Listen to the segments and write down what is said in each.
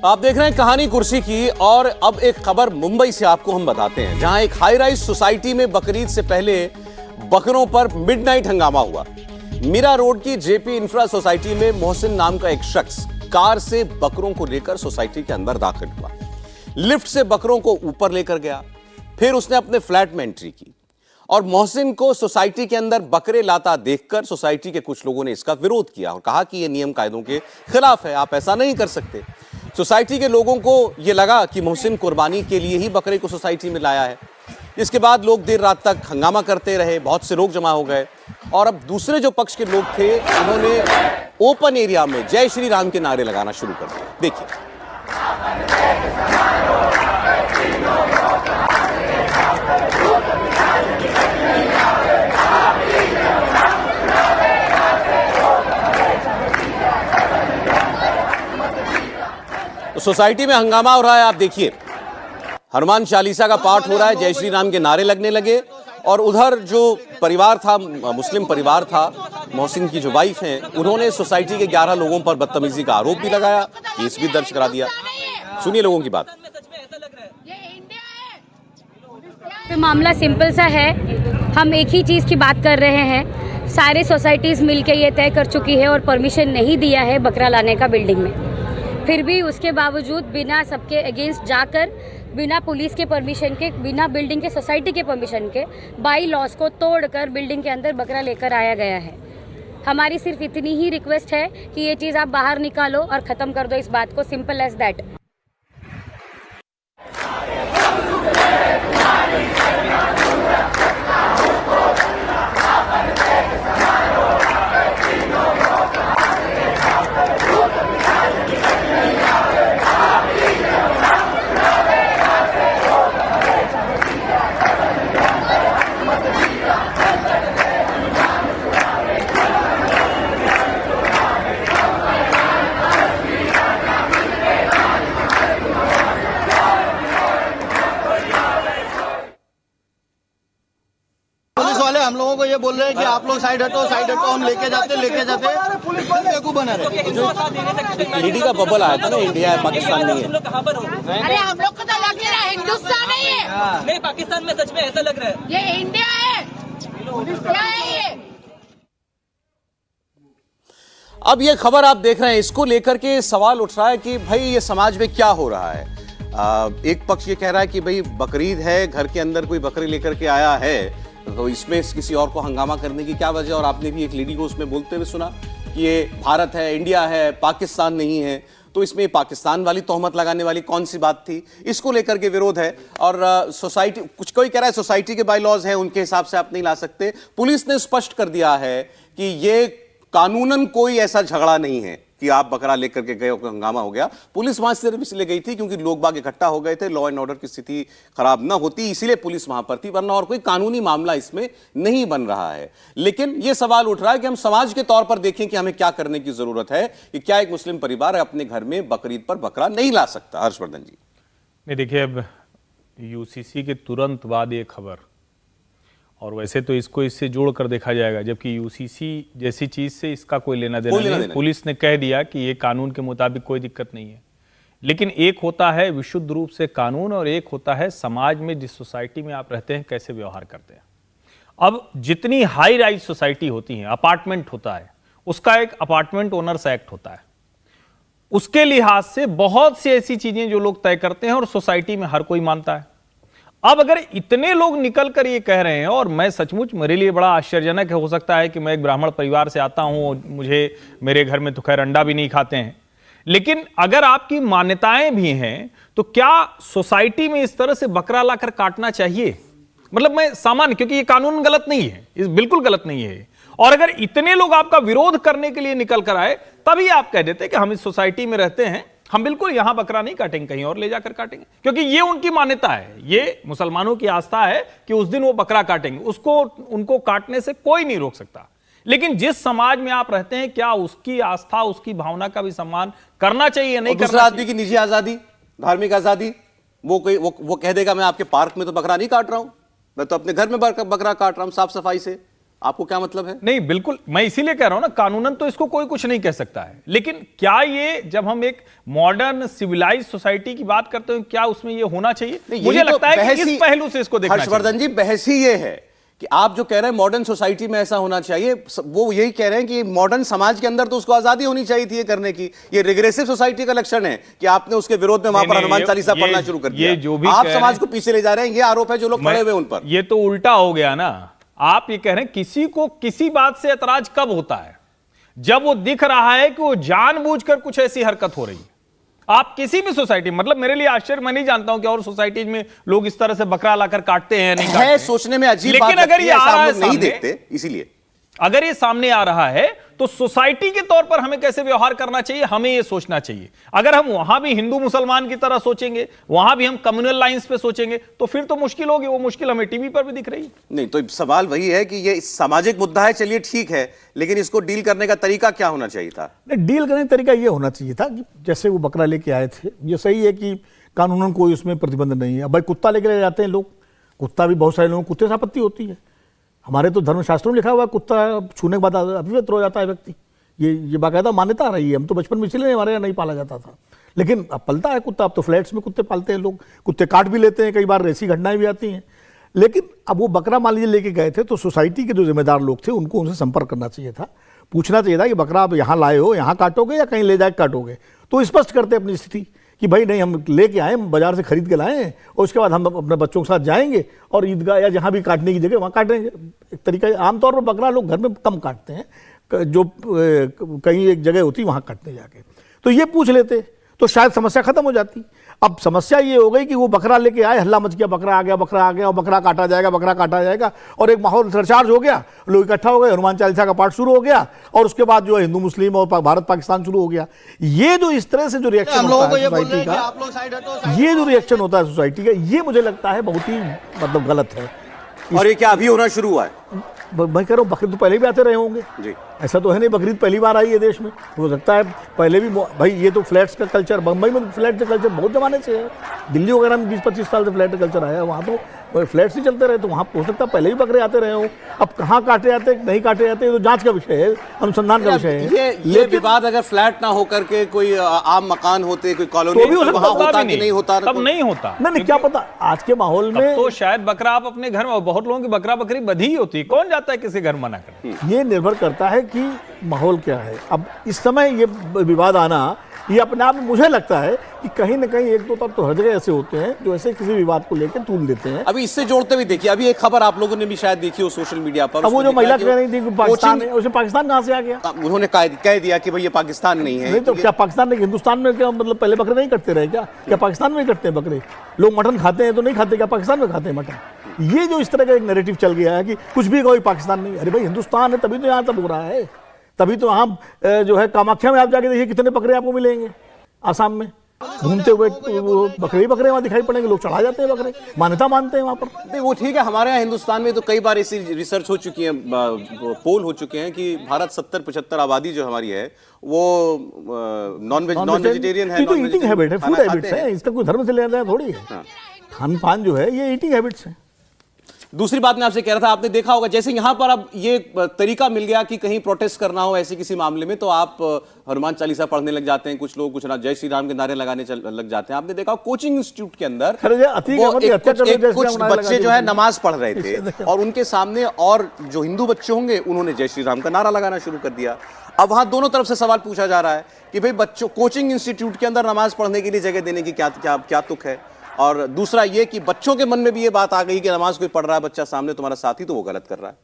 आप देख रहे हैं कहानी कुर्सी की। और अब एक खबर मुंबई से आपको हम बताते हैं, जहां एक हाई राइज सोसाइटी में बकरीद से पहले बकरों पर मिडनाइट हंगामा हुआ। मीरा रोड की जेपी इंफ्रा सोसाइटी में मोहसिन नाम का एक शख्स कार से बकरों को लेकर सोसाइटी के अंदर दाखिल हुआ। लिफ्ट से बकरों को ऊपर लेकर गया, फिर उसने अपने फ्लैट में एंट्री की और मोहसिन को सोसाइटी के अंदर बकरे लाता देखकर सोसाइटी के कुछ लोगों ने इसका विरोध किया और कहा कि यह नियम कायदों के खिलाफ है, आप ऐसा नहीं कर सकते। सोसाइटी के लोगों को यह लगा कि मोहसिन कुर्बानी के लिए ही बकरे को सोसाइटी में लाया है। इसके बाद लोग देर रात तक हंगामा करते रहे, बहुत से लोग जमा हो गए और अब दूसरे जो पक्ष के लोग थे उन्होंने ओपन एरिया में जय श्री राम के नारे लगाना शुरू कर दिए। देखिए, तो सोसाइटी में हंगामा हो रहा है। आप देखिए, हनुमान चालीसा का पाठ हो रहा है, जय श्री राम के नारे लगने लगे और उधर जो परिवार था, मुस्लिम परिवार था, मोहसिन की जो वाइफ हैं, उन्होंने सोसाइटी के 11 लोगों पर बदतमीजी का आरोप भी लगाया, केस भी दर्ज करा दिया। सुनिए लोगों की बात। तो मामला सिंपल सा है, हम एक ही चीज़ की बात कर रहे हैं। सारे सोसाइटीज़ मिलके ये तय कर चुकी है और परमिशन नहीं दिया है बकरा लाने का बिल्डिंग में। फिर भी उसके बावजूद बिना सबके अगेंस्ट जाकर, बिना पुलिस के परमिशन के, बिना बिल्डिंग के, सोसाइटी के परमिशन के, बाई लॉस को तोड़कर बिल्डिंग के अंदर बकरा लेकर आया गया है। हमारी सिर्फ इतनी ही रिक्वेस्ट है कि ये चीज़ आप बाहर निकालो और ख़त्म कर दो इस बात को, सिंपल एज दैट। हम लोगों को ये बोल रहे हैं कि आप लोग साइड हटो, हम लेके जाते पुलिस बेवकूफ बना रहे। जो ईडी का बबल आया था ना, इंडिया है पाकिस्तान नहीं है। अरे हम लोग को तो लग रहा है हिंदुस्तान है ये, नहीं पाकिस्तान में सच में ऐसा लग रहा है। ये इंडिया है, क्या है ये? अब ये खबर आप देख रहे हैं, इसको लेकर के सवाल उठ रहा है कि भाई ये समाज में क्या हो रहा है। एक पक्ष ये कह रहा है कि भाई बकरीद है, घर के अंदर कोई बकरी लेकर के आया है, तो इसमें किसी और को हंगामा करने की क्या वजह। और आपने भी एक लेडी को उसमें बोलते हुए सुना कि ये भारत है, इंडिया है, पाकिस्तान नहीं है, तो इसमें पाकिस्तान वाली तोहमत लगाने वाली कौन सी बात थी। इसको लेकर के विरोध है। और सोसाइटी, कुछ कोई कह रहा है सोसाइटी के बाई लॉज हैं, उनके हिसाब से आप नहीं ला सकते। पुलिस ने स्पष्ट कर दिया है कि ये कानूनन कोई ऐसा झगड़ा नहीं है कि आप बकरा लेकर के गए, हंगामा हो गया। पुलिस वहां सिर्फ इसलिए गई थी क्योंकि लोग बाग इकट्ठा हो गए थे, लॉ एंड ऑर्डर की स्थिति खराब ना होती, इसीलिए पुलिस वहां पर थी, वरना और कोई कानूनी मामला इसमें नहीं बन रहा है। लेकिन यह सवाल उठ रहा है कि हम समाज के तौर पर देखें कि हमें क्या करने की जरूरत है कि क्या एक मुस्लिम परिवार अपने घर में बकरीद पर बकरा नहीं ला सकता। हर्षवर्धन जी। नहीं, देखिए, अब यूसीसी के तुरंत बाद ये खबर, और वैसे तो इसको इससे जोड़कर देखा जाएगा, जबकि यूसीसी जैसी चीज से इसका कोई लेना देना नहीं। पुलिस ने कह दिया कि ये कानून के मुताबिक कोई दिक्कत नहीं है, लेकिन एक होता है विशुद्ध रूप से कानून और एक होता है समाज में जिस सोसाइटी में आप रहते हैं कैसे व्यवहार करते हैं। अब जितनी हाई राइज सोसाइटी होती है, अपार्टमेंट होता है, उसका एक अपार्टमेंट ओनर्स एक्ट होता है। उसके लिहाज से बहुत सी ऐसी चीजें जो लोग तय करते हैं और सोसाइटी में हर कोई मानता है। अब अगर इतने लोग निकल कर ये कह रहे हैं, और मैं सचमुच, मेरे लिए बड़ा आश्चर्यजनक हो सकता है कि मैं एक ब्राह्मण परिवार से आता हूं, मुझे, मेरे घर में तो खैर अंडा भी नहीं खाते हैं, लेकिन अगर आपकी मान्यताएं भी हैं तो क्या सोसाइटी में इस तरह से बकरा लाकर काटना चाहिए? मतलब मैं सामान्य, क्योंकि ये कानून गलत नहीं है, इस बिल्कुल गलत नहीं है। और अगर इतने लोग आपका विरोध करने के लिए निकल कर आए, तभी आप कह देते कि हम इस सोसाइटी में रहते हैं, हम बिल्कुल यहां बकरा नहीं काटेंगे, कहीं और ले जाकर काटेंगे, क्योंकि ये उनकी मान्यता है, ये मुसलमानों की आस्था है कि उस दिन वो बकरा काटेंगे, उसको उनको काटने से कोई नहीं रोक सकता। लेकिन जिस समाज में आप रहते हैं, क्या उसकी आस्था, उसकी भावना का भी सम्मान करना चाहिए, नहीं करना चाहिए? आदमी की निजी आजादी, धार्मिक आजादी, वो कह देगा मैं आपके पार्क में तो बकरा नहीं काट रहा हूं, मैं तो अपने घर में बकरा काट रहा हूं साफ सफाई से। आपको क्या मतलब है? नहीं, बिल्कुल, मैं इसीलिए कह रहा हूं ना, कानूनन तो इसको कोई कुछ नहीं कह सकता है, लेकिन क्या ये, जब हम एक मॉडर्न सिविलाइज सोसाइटी की बात करते हैं, क्या उसमें ये होना चाहिए? मुझे तो लगता है कि इस पहलू से इसको देखना चाहिए। हर्षवर्धन जी, बहस ही ये है कि आप जो कह रहे हैं मॉडर्न सोसाइटी में ऐसा होना चाहिए, वो यही कह रहे हैं कि मॉडर्न समाज के अंदर तो उसको आजादी होनी चाहिए थी ये करने की। ये रिग्रेसिव सोसाइटी का लक्षण है कि आपने उसके विरोध में वहां पर हनुमान चालीसा पढ़ना शुरू कर दिया। जो भी आप समाज को पीछे ले जा रहे हैं, ये आरोप है जो लोग खड़े हुए उन पर। ये तो उल्टा हो गया ना। आप ये कह रहे हैं किसी को किसी बात से ऐतराज कब होता है? जब वो दिख रहा है कि वो जानबूझकर कुछ ऐसी हरकत हो रही है। आप किसी भी सोसाइटी, मतलब मेरे लिए आश्चर्य, मैं नहीं जानता हूं कि और सोसाइटीज में लोग इस तरह से बकरा लाकर काटते हैं नहीं काटते हैं। सोचने में अजीब लेकिन बात अगर ये आ रहा है नहीं देखते, इसीलिए अगर ये सामने आ रहा है तो सोसाइटी के तौर पर हमें कैसे व्यवहार करना चाहिए, हमें ये सोचना चाहिए। अगर हम वहां भी हिंदू मुसलमान की तरह सोचेंगे, वहां भी हम कम्युनल लाइंस पे सोचेंगे, तो फिर तो मुश्किल होगी। वो मुश्किल हमें टीवी पर भी दिख रही है। नहीं, तो सवाल वही है कि ये सामाजिक मुद्दा है, चलिए ठीक है, लेकिन इसको डील करने का तरीका क्या होना चाहिए था? डील करने का तरीका ये होना चाहिए था कि जैसे वो बकरा लेके आए थे, ये सही है कि कानूनन कोई उसमें प्रतिबंध नहीं है। अब भाई कुत्ता लेके जाते हैं लोग, कुत्ता भी बहुत सारे लोगों को कुत्ते से आपत्ति होती है। हमारे तो धर्मशास्त्रों में लिखा हुआ है कुत्ता छूने के बाद अपवित्र हो जाता है व्यक्ति। ये बाकायदा मान्यता रही है। हम तो बचपन में इसलिए हमारे यहाँ नहीं पाला जाता था, लेकिन अब पलता है कुत्ता। अब तो फ्लैट्स में कुत्ते पालते हैं लोग, कुत्ते काट भी लेते हैं, कई बार ऐसी घटनाएं भी आती हैं। लेकिन अब वो बकरा मान लीजिए लेके गए थे, तो सोसाइटी के जो जिम्मेदार लोग थे उनको उनसे संपर्क करना चाहिए था, पूछना चाहिए था कि बकरा आप यहाँ लाए हो, यहाँ काटोगे या कहीं ले जाके काटोगे। तो स्पष्ट करते अपनी स्थिति कि भाई नहीं, हम लेके आए, बाजार से खरीद के लाए हैं, और उसके बाद हम अपने बच्चों के साथ जाएंगे और ईदगाह या जहाँ भी काटने की जगह वहाँ काटेंगे। एक तरीका, आमतौर पर बकरा लोग घर में कम काटते हैं, जो कहीं एक जगह होती वहाँ काटने जाके, तो ये पूछ लेते तो शायद समस्या खत्म हो जाती। अब समस्या ये हो गई कि वो बकरा लेके आए, हल्ला मच गया, बकरा आ गया, बकरा आ गया, और बकरा काटा जाएगा, बकरा काटा जाएगा, और एक माहौल सरचार्ज हो गया, लोग इकट्ठा हो गए, हनुमान चालीसा का पाठ शुरू हो गया, और उसके बाद जो है हिंदू मुस्लिम और भारत पाकिस्तान शुरू हो गया। ये जो इस तरह से जो रिएक्शन हम लोगों होता को है ये बोल रहे सोसाइटी हैं कि का, आप लोग साइड हटो, ये जो रिएक्शन होता है सोसाइटी का, ये मुझे लगता है बहुत ही मतलब गलत है। और ये क्या अभी होना शुरू हुआ है? मैं कह रहा हूँ बकरीद तो पहले भी आते रहे होंगे जी। ऐसा तो है नहीं बकरीद पहली बार आई है देश में, हो सकता है पहले भी। भाई ये तो फ्लैट्स का कल्चर, बम्बई में फ्लैट का कल्चर बहुत जमाने से है, दिल्ली वगैरह में 20-25 साल से फ्लैट का कल्चर आया है, वहाँ तो फ्लैट्स ही चलते रहे, तो वहाँ हो सकता है पहले भी बकरे आते रहे हो। अब कहाँ काटे जाते नहीं काटे जाते, तो जांच का विषय है, अनुसंधान का विषय है। ये विवाद अगर फ्लैट ना होकर के कोई आम मकान होते, कोई कॉलोनी, तो भी हो सकता वहाँ होता भी कि नहीं होता, तब नहीं होता। नहीं, क्या पता आज के माहौल में तो शायद बकरा आप अपने घर में, बहुत लोगों की बकरा बकरी बधी ही होती है, कौन जाता है किसी घर मना कर? ये निर्भर करता है कि माहौल क्या है। अब इस समय ये विवाद आना, ये अपने आप में मुझे लगता है कि कहीं ना कहीं एक दो तत्व तो हर जगह ऐसे होते हैं जो ऐसे किसी विवाद को लेकर तूल देते हैं। अभी इससे जोड़ते हुए देखिए, अभी एक खबर आप लोगों ने भी शायद देखी हो सोशल मीडिया पर। अब वो जो महिला कह रही थी कि पाकिस्तान है, उसे पाकिस्तान कहाँ से आ गया? उन्होंने कह दिया कि भाई ये पाकिस्तान नहीं है। नहीं तो क्या पाकिस्तान में, हिंदुस्तान में क्या मतलब पहले बकरे नहीं कटते रहे क्या पाकिस्तान में कटते हैं बकरे? लोग मटन खाते हैं तो नहीं खाते क्या पाकिस्तान में खाते हैं मटन? ये जो इस तरह का एक नैरेटिव चल गया है कि कुछ भी कोई पाकिस्तान नहीं। अरे भाई हिंदुस्तान है, तभी तो यहाँ सब हो रहा है। तभी तो यहाँ जो है कामाख्या में आप जाके देखिए कितने बकरे आपको मिलेंगे, आसाम में घूमते हुए बकरे वहाँ दिखाई पड़ेंगे, लोग चढ़ा जाते हैं बकरे, मान्यता मानते हैं वहाँ पर। नहीं वो ठीक है, हमारे यहाँ हिंदुस्तान में तो कई बार ऐसी रिसर्च हो चुकी है, पोल हो चुके हैं कि भारत 70-75 आबादी जो हमारी है वो नॉन वेजिटेरियन है, ईटिंग हैबिट है, फूड हैबिट्स है, इसका कोई धर्म से लेना देना थोड़ी है। खान पान जो है ये ईटिंग हैबिट्स है। दूसरी बात मैं आपसे कह रहा था, आपने देखा होगा जैसे यहाँ पर अब ये तरीका मिल गया कि कहीं प्रोटेस्ट करना हो ऐसे किसी मामले में तो आप हनुमान चालीसा पढ़ने लग जाते हैं, कुछ लोग कुछ ना जय श्री राम के नारे लगाने लग जाते हैं। आपने देखा कोचिंग इंस्टीट्यूट के अंदर कुछ बच्चे जो है नमाज पढ़ रहे थे और उनके सामने और जो हिंदू बच्चे होंगे उन्होंने जय श्री राम का नारा लगाना शुरू कर दिया। अब वहां दोनों तरफ से सवाल पूछा जा रहा है कि भाई बच्चों कोचिंग इंस्टीट्यूट के अंदर नमाज पढ़ने के लिए जगह देने की क्या तुक है, और दूसरा ये कि बच्चों के मन में भी ये बात आ गई कि नमाज कोई पढ़ रहा है बच्चा सामने तुम्हारा साथी तो वो गलत कर रहा है।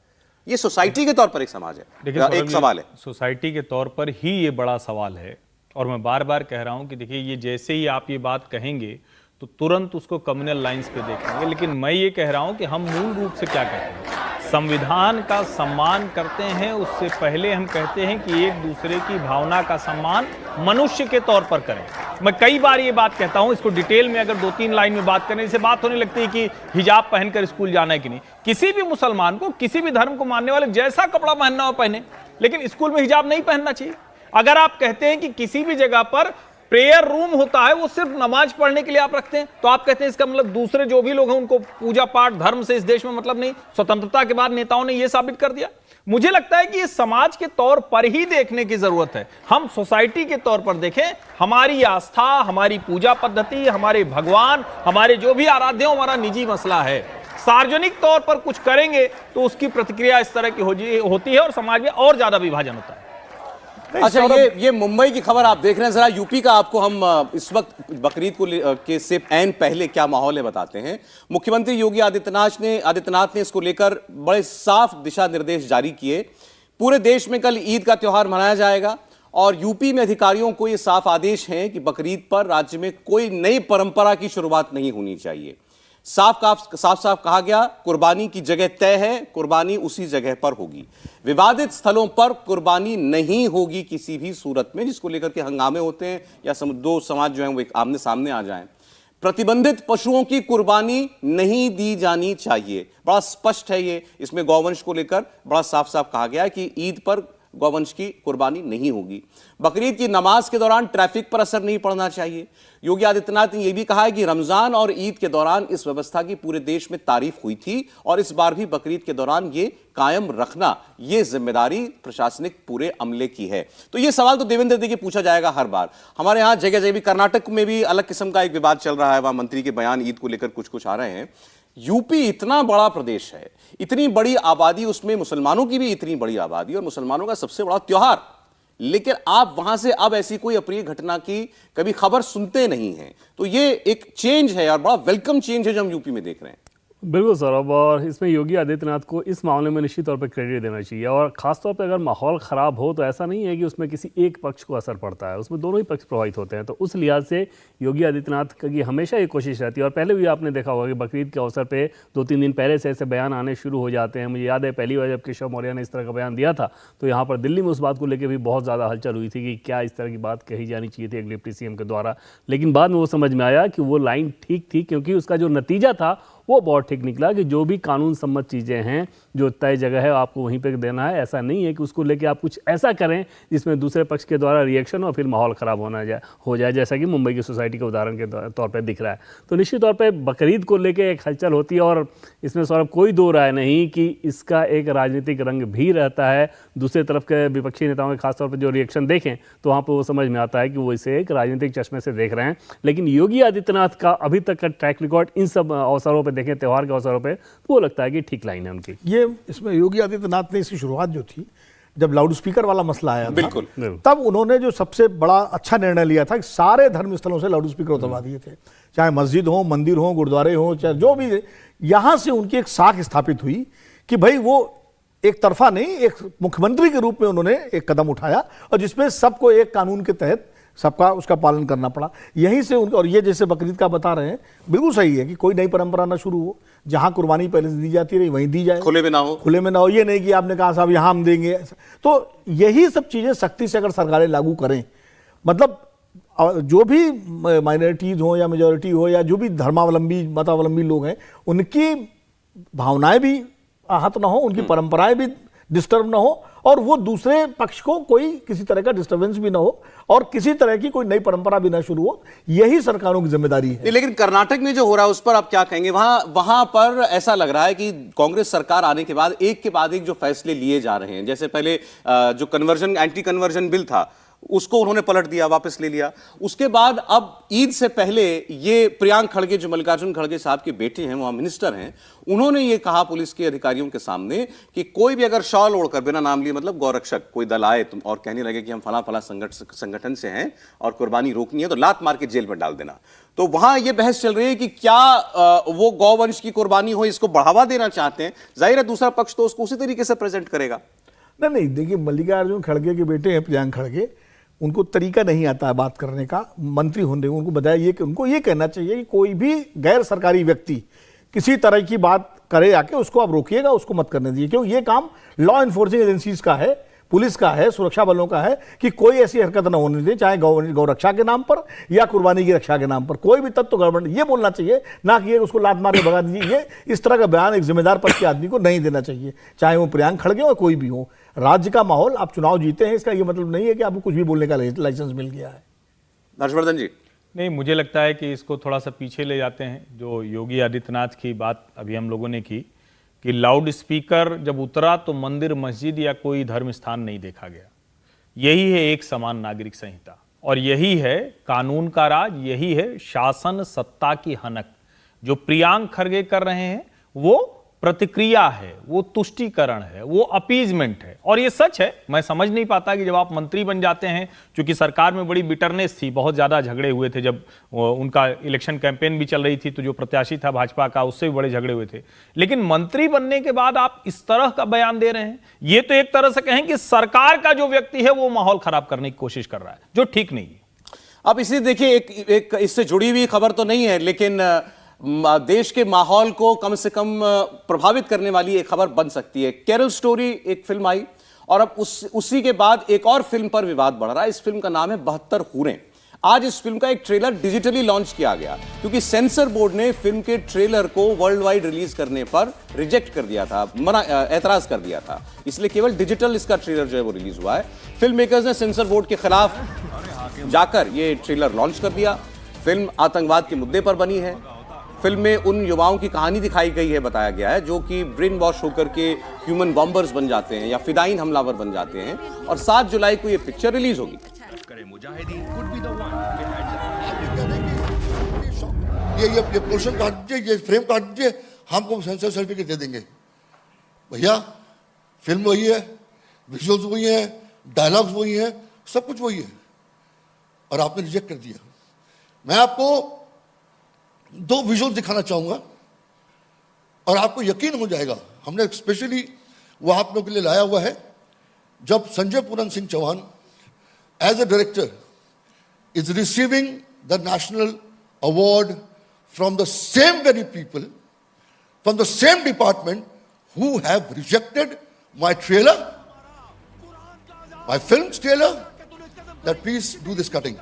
ये सोसाइटी के तौर पर एक समाज है, एक सवाल है, सोसाइटी के तौर पर ही ये बड़ा सवाल है। और मैं बार बार कह रहा हूं कि देखिए ये जैसे ही आप ये बात कहेंगे तो तुरंत उसको कम्युनल लाइंस पे देखेंगे, लेकिन मैं ये कह रहा हूं कि हम मूल रूप से क्या कहते हैं, संविधान का सम्मान करते हैं। उससे पहले हम कहते हैं कि एक दूसरे की भावना का सम्मान मनुष्य के तौर पर करें। मैं कई बार ये बात कहता हूं, इसको डिटेल में अगर 2-3 लाइन में बात करें, इससे बात होने लगती है कि हिजाब पहनकर स्कूल जाना है कि नहीं। किसी भी मुसलमान को, किसी भी धर्म को मानने वाले जैसा कपड़ा पहनना हो पहने, लेकिन स्कूल में हिजाब नहीं पहनना चाहिए। अगर आप कहते हैं कि किसी भी जगह पर प्रेयर रूम होता है वो सिर्फ नमाज पढ़ने के लिए आप रखते हैं, तो आप कहते हैं इसका मतलब दूसरे जो भी लोग हैं उनको पूजा पाठ धर्म से इस देश में मतलब नहीं। स्वतंत्रता के बाद नेताओं ने यह साबित कर दिया। मुझे लगता है कि ये समाज के तौर पर ही देखने की जरूरत है। हम सोसाइटी के तौर पर देखें, हमारी आस्था, हमारी पूजा पद्धति, हमारे भगवान, हमारे जो भी आराध्य हो, हमारा निजी मसला है। सार्वजनिक तौर पर कुछ करेंगे तो उसकी प्रतिक्रिया इस तरह की होती है और समाज में और ज्यादा विभाजन होता है। अच्छा, ये मुंबई की खबर आप देख रहे हैं, जरा यूपी का आपको हम इस वक्त बकरीद के से ऐन पहले क्या माहौल है बताते हैं। मुख्यमंत्री योगी आदित्यनाथ ने इसको लेकर बड़े साफ दिशा निर्देश जारी किए। पूरे देश में कल ईद का त्योहार मनाया जाएगा और यूपी में अधिकारियों को ये साफ आदेश है कि बकरीद पर राज्य में कोई नई परंपरा की शुरुआत नहीं होनी चाहिए। साफ साफ कहा गया, कुर्बानी की जगह तय है, कुर्बानी उसी जगह पर होगी। विवादित स्थलों पर कुर्बानी नहीं होगी किसी भी सूरत में, जिसको लेकर के हंगामे होते हैं या दो समाज जो है वो आमने सामने आ जाएं। प्रतिबंधित पशुओं की कुर्बानी नहीं दी जानी चाहिए, बड़ा स्पष्ट है ये। इसमें गौवंश को लेकर बड़ा साफ साफ कहा गया है कि ईद पर गौवंश की कुर्बानी नहीं होगी। बकरीद की नमाज के दौरान ट्रैफिक पर असर नहीं पड़ना चाहिए। योगी आदित्यनाथ ने यह भी कहा है कि रमजान और ईद के दौरान इस व्यवस्था की पूरे देश में तारीफ हुई थी और इस बार भी बकरीद के दौरान ये कायम रखना, ये जिम्मेदारी प्रशासनिक पूरे अमले की है। तो ये सवाल तो देवेंद्र देखिए पूछा जाएगा हर बार। हमारे यहां जगह जगह भी, कर्नाटक में भी अलग किस्म का एक विवाद चल रहा है, वहां मंत्री के बयान ईद को लेकर कुछ आ रहे हैं। यूपी इतना बड़ा प्रदेश है, इतनी बड़ी आबादी, उसमें मुसलमानों की भी इतनी बड़ी आबादी और मुसलमानों का सबसे बड़ा त्योहार, लेकिन आप वहां से अब ऐसी कोई अप्रिय घटना की कभी खबर सुनते नहीं हैं। तो ये एक चेंज है और बड़ा वेलकम चेंज है जो हम यूपी में देख रहे हैं। बिल्कुल सौरभ, और इसमें योगी आदित्यनाथ को इस मामले में निश्चित तौर पर क्रेडिट देना चाहिए। और खासतौर पर अगर माहौल ख़राब हो तो ऐसा नहीं है कि उसमें किसी एक पक्ष को असर पड़ता है, उसमें दोनों ही पक्ष प्रभावित होते हैं। तो उस लिहाज से योगी आदित्यनाथ की हमेशा ये कोशिश रहती है। और पहले भी आपने देखा होगा कि बकरीद के अवसर पर 2-3 दिन पहले से ऐसे बयान आने शुरू हो जाते हैं। मुझे याद है पहली बार जब केशव मौर्य ने इस तरह का बयान दिया था तो यहाँ पर दिल्ली में उस बात को लेकर भी बहुत ज़्यादा हलचल हुई थी कि क्या इस तरह की बात कही जानी चाहिए थी एक डिप्टी सीएम के द्वारा। लेकिन बाद में वो समझ में आया कि वो लाइन ठीक थी, क्योंकि उसका जो नतीजा था वो बहुत ठीक निकला कि जो भी कानून सम्मत चीज़ें हैं, जो तय जगह है आपको वहीं पे देना है। ऐसा नहीं है कि उसको लेके आप कुछ ऐसा करें जिसमें दूसरे पक्ष के द्वारा रिएक्शन और फिर माहौल ख़राब हो जाए, जैसा कि मुंबई की सोसाइटी के उदाहरण के तौर पे दिख रहा है। तो निश्चित तौर पे बकरीद को लेके एक हलचल होती है और इसमें सौरभ कोई दो राय नहीं कि इसका एक राजनीतिक रंग भी रहता है। दूसरे तरफ के विपक्षी नेताओं के खासतौर पर जो रिएक्शन देखें तो वहाँ पर वो समझ में आता है कि वो इसे एक राजनीतिक चश्मे से देख रहे हैं। लेकिन योगी आदित्यनाथ का अभी तक का ट्रैक रिकॉर्ड इन सब अवसरों पर देखें, त्यौहार के अवसरों पे, तो वो लगता है कि ठीक लाइन है उनकी। ये इसमें योगी आदित्यनाथ ने इसकी शुरुआत जो थी, जब लाउड स्पीकर वाला मसला आया बिल्कुल, तब उन्होंने जो सबसे बड़ा अच्छा निर्णय लिया था कि सारे धर्म स्थलों से लाउड स्पीकर उतरवा दिए थे, चाहे मस्जिद हो, मंदिर हो, गुरुद्वारे हो, चाहे जो भी। यहां से उनकी एक साख स्थापित हुई कि भाई वो एक तरफा नहीं, एक मुख्यमंत्री के रूप में उन्होंने एक कदम उठाया और जिसमें सबको एक कानून के तहत सबका उसका पालन करना पड़ा। यहीं से उनका, और ये जैसे बकरीद का बता रहे हैं, बिल्कुल सही है कि कोई नई परंपरा ना शुरू हो, जहां कुर्बानी पहले से दी जाती रही वहीं दी जाए, खुले में ना हो। ये नहीं कि आपने कहा साहब यहां हम देंगे। तो यही सब चीजें सख्ती से अगर सरकारें लागू करें, मतलब जो भी माइनॉरिटीज हो या मेजॉरिटी हो या जो भी धर्मावलंबी मतावलंबी लोग हैं, उनकी भावनाएं भी आहत ना हो, उनकी परंपराएं भी डिस्टर्ब ना हो और वो दूसरे पक्ष को कोई किसी तरह का डिस्टर्बेंस भी ना हो और किसी तरह की कोई नई परंपरा भी ना शुरू हो। यही सरकारों की जिम्मेदारी है। लेकिन कर्नाटक में जो हो रहा है उस पर आप क्या कहेंगे? वहां पर ऐसा लग रहा है कि कांग्रेस सरकार आने के बाद एक के बाद एक जो फैसले लिए जा रहे हैं, जैसे पहले जो कन्वर्जन, एंटी कन्वर्जन बिल था उसको उन्होंने पलट दिया, वापस ले लिया। उसके बाद अब ईद से पहले ये प्रियांक खड़गे, जो मल्लिकार्जुन खड़गे साहब के बेटे हैं, वहां मिनिस्टर हैं, उन्होंने ये कहा पुलिस के अधिकारियों के सामने कि कोई भी अगर शॉल ओढ़कर, बिना नाम लिए, मतलब गौरक्षक कोई दल आए तुम और कहने लगे कि हम फला संगठन से हैं और कुर्बानी रोकनी है, तो लात मार के जेल में डाल देना। तो वहां ये बहस चल रही है कि क्या वो गौवंश की कुर्बानी हो, इसको बढ़ावा देना चाहते हैं। जाहिर है दूसरा पक्ष तो उसको उसी तरीके से प्रेजेंट करेगा। नहीं, देखिए मल्लिकार्जुन खड़गे के बेटे हैं प्रियांक खड़गे, उनको तरीका नहीं आता है बात करने का। मंत्री होने उनको बताया ये कि उनको ये कहना चाहिए कि कोई भी गैर सरकारी व्यक्ति किसी तरह की बात करे आके उसको आप रोकिएगा, उसको मत करने दीजिए, क्योंकि ये काम लॉ एनफोर्सिंग एजेंसीज का है, पुलिस का है, सुरक्षा बलों का है कि कोई ऐसी हरकत ना होने दे, चाहे गौरक्षा के नाम पर या कुर्बानी की रक्षा के नाम पर। कोई भी तत्व गड़बड़, ये बोलना चाहिए, ना कि उसको लात मार के भगा दीजिए। ये इस तरह का बयान एक जिम्मेदार पक्ष के आदमी को नहीं देना चाहिए, चाहे वो प्रियांक खड़गे हो कोई भी हो। राज्य का माहौल, आप चुनाव जीते हैं, इसका ये मतलब नहीं है कि आपको कुछ भी बोलने का लाइसेंस मिल गया है। हर्षवर्धन जी, नहीं, मुझे लगता है कि इसको थोड़ा सा पीछे ले जाते हैं। जो योगी आदित्यनाथ की बात अभी हम लोगों ने की, कि लाउड स्पीकर जब उतरा तो मंदिर, मस्जिद या कोई धर्म स्थान नहीं देखा गया। यही है एक समान नागरिक संहिता और यही है कानून का राज, यही है शासन सत्ता की हनक। जो प्रियांक खरगे कर रहे हैं वो प्रतिक्रिया है, वो तुष्टीकरण है, वो अपीजमेंट है। और ये सच है, मैं समझ नहीं पाता कि जब आप मंत्री बन जाते हैं, क्योंकि सरकार में बड़ी बिटरनेस थी, बहुत ज़्यादा झगड़े हुए थे, जब उनका इलेक्शन कैंपेन भी चल रही थी तो जो प्रत्याशी था भाजपा का उससे भी बड़े झगड़े हुए थे, लेकिन मंत्री बनने के बाद आप इस तरह का बयान दे रहे हैं, ये तो एक तरह से कहें कि सरकार का जो व्यक्ति है वो माहौल खराब करने की कोशिश कर रहा है, जो ठीक नहीं है। अब इसलिए देखिए, एक इससे जुड़ी हुई खबर तो नहीं है, लेकिन देश के माहौल को कम से कम प्रभावित करने वाली एक खबर बन सकती है। केरल स्टोरी एक फिल्म आई और अब उसी के बाद एक और फिल्म पर विवाद बढ़ रहा है। इस फिल्म का नाम है 72 हूरें। आज इस फिल्म का एक ट्रेलर डिजिटली लॉन्च किया गया क्योंकि सेंसर बोर्ड ने फिल्म के ट्रेलर को वर्ल्ड वाइड रिलीज करने पर रिजेक्ट कर दिया था, एतराज कर दिया था, इसलिए केवल डिजिटल इसका ट्रेलर जो है वो रिलीज हुआ है। फिल्म मेकर्स ने सेंसर बोर्ड के खिलाफ जाकर ये ट्रेलर लॉन्च कर दिया। फिल्म आतंकवाद के मुद्दे पर बनी है। फिल्म में उन युवाओं की कहानी दिखाई गई है, बताया गया है, जो कि ब्रेन वॉश होकर के ह्यूमन बॉम्बर्स बन जाते हैं या फिदाइन हमलावर बन जाते हैं। और 7 जुलाई को ये पिक्चर रिलीज होगी। ये पोर्शन काट दीजिए, ये फ्रेम काट दीजिए, हमको सेंसर सर्टिफिकेट दे देंगे। भैया फिल्म वही है, विजुअल्स वही है, डायलॉग्स वही है, सब कुछ वही है, और आपने रिजेक्ट कर दिया। मैं आपको 2 विजुअल दिखाना चाहूंगा और आपको यकीन हो जाएगा। हमने स्पेशली वो आप लोगों के लिए लाया हुआ है। जब Sanjay Puran Singh Chauhan as a director is receiving the national award from the same very people from the same department who have rejected my trailer, my film trailer, that please do this cutting.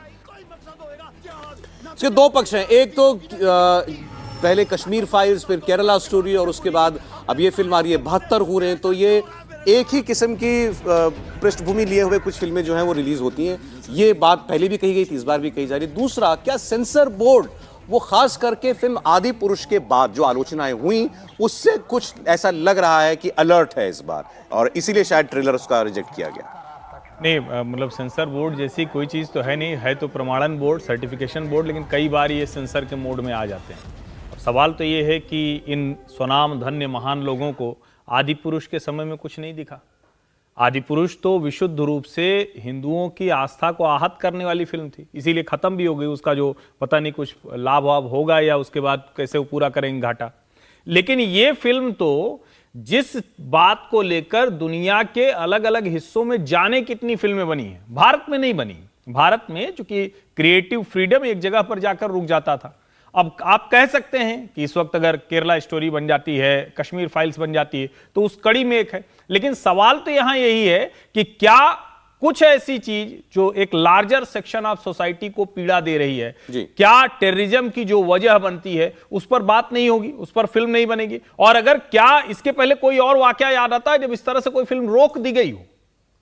इसके 2 पक्ष हैं। एक तो पहले कश्मीर फाइल्स, फिर Kerala story और उसके बाद अब ये फिल्म आ रही है 72 हूरें। तो ये एक ही किस्म की पृष्ठभूमि लिए हुए कुछ फिल्में जो हैं वो रिलीज होती हैं। ये बात पहले भी कही गई थी, इस बार भी कही जा रही है। दूसरा, क्या सेंसर बोर्ड वो खास करके फिल्म आदि पुरुष के बाद जो आलोचनाएं हुई उससे कुछ ऐसा लग रहा है कि अलर्ट है इस बार, और इसीलिए शायद ट्रेलर उसका रिजेक्ट किया गया। नहीं, मतलब सेंसर बोर्ड जैसी कोई चीज़ तो है नहीं, है तो प्रमाणन बोर्ड, सर्टिफिकेशन बोर्ड, लेकिन कई बार ये सेंसर के मोड में आ जाते हैं। अब सवाल तो ये है कि इन स्वनाम धन्य महान लोगों को आदि पुरुष के समय में कुछ नहीं दिखा। आदि पुरुष तो विशुद्ध रूप से हिंदुओं की आस्था को आहत करने वाली फिल्म थी, इसीलिए ख़त्म भी हो गई। उसका जो पता नहीं कुछ लाभ वाभ होगा या उसके बाद कैसे वो पूरा करेंगे घाटा। लेकिन ये फिल्म तो जिस बात को लेकर दुनिया के अलग अलग हिस्सों में जाने कितनी फिल्में बनी हैं, भारत में नहीं बनी। भारत में चूंकि क्रिएटिव फ्रीडम एक जगह पर जाकर रुक जाता था। अब आप कह सकते हैं कि इस वक्त अगर केरला स्टोरी बन जाती है, कश्मीर फाइल्स बन जाती है, तो उस कड़ी में एक है। लेकिन सवाल तो यहां यही है कि क्या कुछ ऐसी चीज जो एक लार्जर सेक्शन ऑफ सोसाइटी को पीड़ा दे रही है, क्या टेररिज्म की जो वजह बनती है उस पर बात नहीं होगी, उस पर फिल्म नहीं बनेगी? और अगर क्या इसके पहले कोई और वाकया याद आता है जब इस तरह से कोई फिल्म रोक दी गई हो,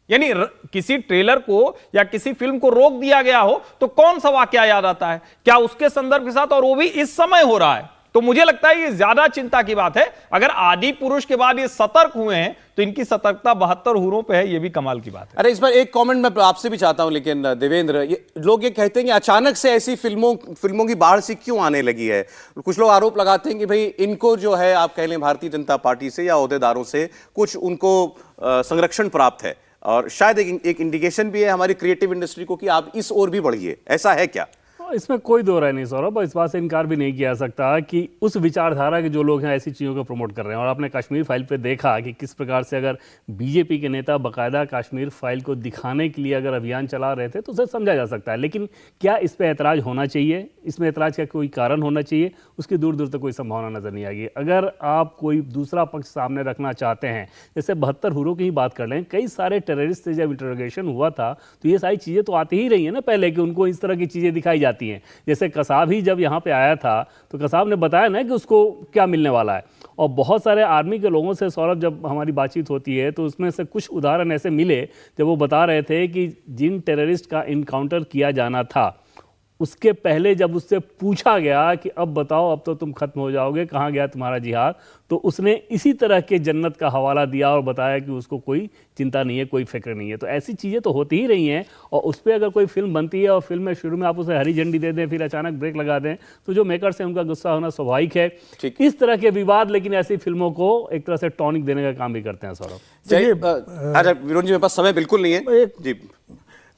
यानी किसी ट्रेलर को या किसी फिल्म को रोक दिया गया हो, तो कौन सा वाकया याद आता है? क्या उसके संदर्भ के साथ, और वो भी इस समय हो रहा है? तो मुझे लगता है ये ज्यादा चिंता की बात है। अगर आदि पुरुष के बाद ये सतर्क हुए हैं तो इनकी सतर्कता 72 हूरों पे है, ये भी कमाल की बात है। अरे इस पर एक कमेंट मैं आपसे भी चाहता हूं, लेकिन देवेंद्र, लोग ये कहते हैं कि अचानक से ऐसी फिल्मों की बाढ़ सी क्यों आने लगी है। कुछ लोग आरोप लगाते हैं कि भाई इनको जो है, आप कह लें भारतीय जनता पार्टी से या ओहदेदारों से कुछ उनको संरक्षण प्राप्त है, और शायद एक इंडिकेशन भी है हमारी क्रिएटिव इंडस्ट्री को कि आप इस ओर भी बढ़िए। ऐसा है क्या? इसमें कोई दो राय नहीं सौरभ, इस बात से इनकार भी नहीं किया जा सकता कि उस विचारधारा के जो लोग हैं ऐसी चीज़ों को प्रमोट कर रहे हैं। और आपने कश्मीर फाइल पे देखा कि किस प्रकार से अगर बीजेपी के नेता बाकायदा कश्मीर फाइल को दिखाने के लिए अगर अभियान चला रहे थे तो उसे समझा जा सकता है। लेकिन क्या इस पर ऐतराज़ होना चाहिए, इसमें ऐतराज़ का कोई कारण होना चाहिए, उसकी दूर दूर तक कोई संभावना नज़र नहीं आएगी। अगर आप कोई दूसरा पक्ष सामने रखना चाहते हैं, जैसे 72 हूरों की ही बात कर लें, कई सारे टेररिस्ट से जब इंटरोगेशन हुआ था तो ये सारी चीज़ें तो आती ही रही हैं ना पहले, कि उनको इस तरह की चीज़ें दिखाई जाती हैं। जैसे कसाब ही जब यहाँ पे आया था तो कसाब ने बताया ना कि उसको क्या मिलने वाला है। और बहुत सारे आर्मी के लोगों से सौरभ जब हमारी बातचीत होती है तो उसमें से कुछ उदाहरण ऐसे मिले जब वो बता रहे थे कि जिन टेररिस्ट का इनकाउंटर किया जाना था उसके पहले जब उससे पूछा गया कि अब बताओ, अब तो तुम खत्म हो जाओगे, कहाँ गया तुम्हारा जिहाद, तो उसने इसी तरह के जन्नत का हवाला दिया और बताया कि उसको कोई चिंता नहीं है, कोई फिक्र नहीं है। तो ऐसी चीज़ें तो होती ही रही हैं, और उस पर अगर कोई फिल्म बनती है और फिल्म में शुरू में आप उसे हरी झंडी दे दें, फिर अचानक ब्रेक लगा दें, तो जो मेकर्स हैं उनका गुस्सा होना स्वाभाविक है। इस तरह के विवाद लेकिन ऐसी फिल्मों को एक तरह से टॉनिक देने का काम भी करते हैं। सौरभ, चलिए विरोध जी, मेरे पास समय बिल्कुल नहीं है जी।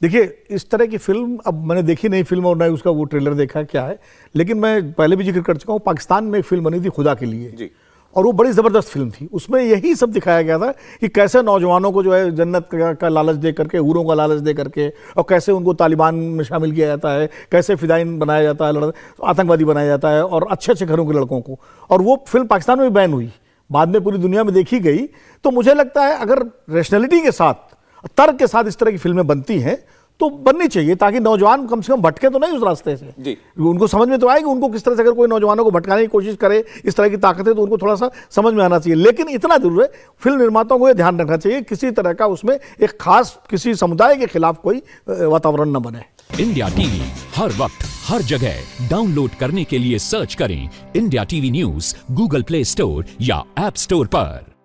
देखिए, इस तरह की फिल्म अब मैंने देखी नहीं फिल्म, और ना उसका वो ट्रेलर देखा क्या है, लेकिन मैं पहले भी जिक्र कर चुका हूँ, पाकिस्तान में एक फिल्म बनी थी खुदा के लिए जी, और वो बड़ी ज़बरदस्त फिल्म थी। उसमें यही सब दिखाया गया था कि कैसे नौजवानों को जो है जन्नत का लालच दे करके, हूरों का लालच दे करके, और कैसे उनको तालिबान में शामिल किया जाता है, कैसे फिदाइन बनाया जाता है, आतंकवादी बनाया जाता है, और अच्छे अच्छे घरों के लड़कों को। और वो फिल्म पाकिस्तान में बैन हुई, बाद में पूरी दुनिया में देखी गई। तो मुझे लगता है अगर रैशनैलिटी के साथ, तर्क के साथ इस तरह की फिल्में बनती हैं तो बननी चाहिए, ताकि नौजवान कम से कम भटके तो नहीं उस रास्ते से जी। उनको समझ में तो आए कि उनको किस तरह से, अगर कोई नौजवानों को भटकाने की कोशिश करे इस तरह की ताकतें, तो उनको थोड़ा सा समझ में आना चाहिए। लेकिन इतना जरूर है, फिल्म निर्माताओं को यह ध्यान रखना चाहिए किसी तरह का उसमें एक खास किसी समुदाय के खिलाफ कोई वातावरण न बने। इंडिया टीवी हर वक्त हर जगह डाउनलोड करने के लिए सर्च करें India TV news Google play store या ऐप स्टोर पर।